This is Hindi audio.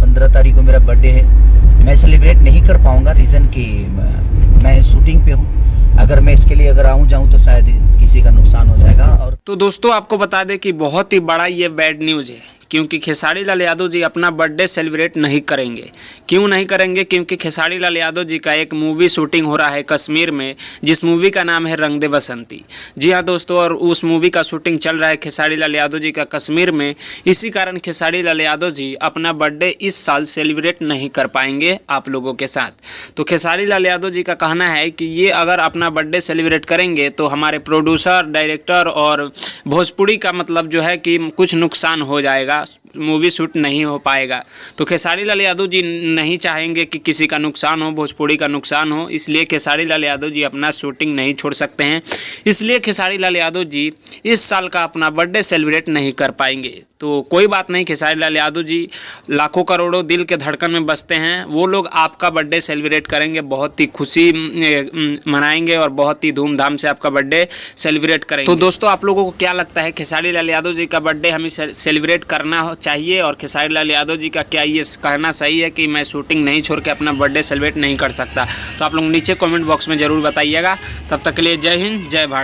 15 तारीख को मेरा बर्थडे है। मैं सेलिब्रेट नहीं कर पाऊंगा, रीज़न कि मैं शूटिंग पे हूँ। अगर मैं इसके लिए अगर जाऊँ तो शायद किसी का नुकसान हो जाएगा। और तो दोस्तों आपको बता दें कि बहुत ही बड़ा ये बैड न्यूज़ है, क्योंकि खेसारी लाल यादव जी अपना बर्थडे सेलिब्रेट नहीं करेंगे। क्यों नहीं करेंगे? क्योंकि खेसारी लाल यादव जी का एक मूवी शूटिंग हो रहा है कश्मीर में, जिस मूवी का नाम है रंग दे बसंती। जी हाँ दोस्तों, और उस मूवी का शूटिंग चल रहा है खेसारी लाल यादव जी का कश्मीर में। इसी कारण खेसारी लाल यादव जी अपना बर्थडे इस साल सेलिब्रेट नहीं कर पाएंगे आप लोगों के साथ। तो खेसारी लाल यादव जी का कहना है कि ये अगर अपना बर्थडे सेलिब्रेट करेंगे तो हमारे प्रोड्यूसर, डायरेक्टर और भोजपुरी का मतलब जो है कि कुछ नुकसान हो जाएगा, मूवी शूट नहीं हो पाएगा। तो खेसारी लाल यादव जी नहीं चाहेंगे कि किसी का नुकसान हो, भोजपुरी का नुकसान हो, इसलिए खेसारी लाल यादव जी अपना शूटिंग नहीं छोड़ सकते हैं। इसलिए खेसारी लाल यादव जी इस साल का अपना बर्थडे सेलिब्रेट नहीं कर पाएंगे। तो कोई बात नहीं, खेसारी लाल यादव जी लाखों करोड़ों दिल के धड़कन में बसते हैं, वो लोग आपका बर्थडे सेलिब्रेट करेंगे, बहुत ही खुशी मनाएंगे और बहुत ही धूमधाम से आपका बर्थडे सेलिब्रेट करेंगे। तो दोस्तों आप लोगों को क्या लगता है, खेसारी लाल यादव जी का बर्थडे हमें सेलिब्रेट करना चाहिए? और खेसारी लाल यादव जी का क्या ये कहना सही है कि मैं शूटिंग नहीं छोड़ के अपना बर्थडे सेलिब्रेट नहीं कर सकता? तो आप लोग नीचे कमेंट बॉक्स में ज़रूर बताइएगा। तब तक के लिए जय हिंद, जय भारत।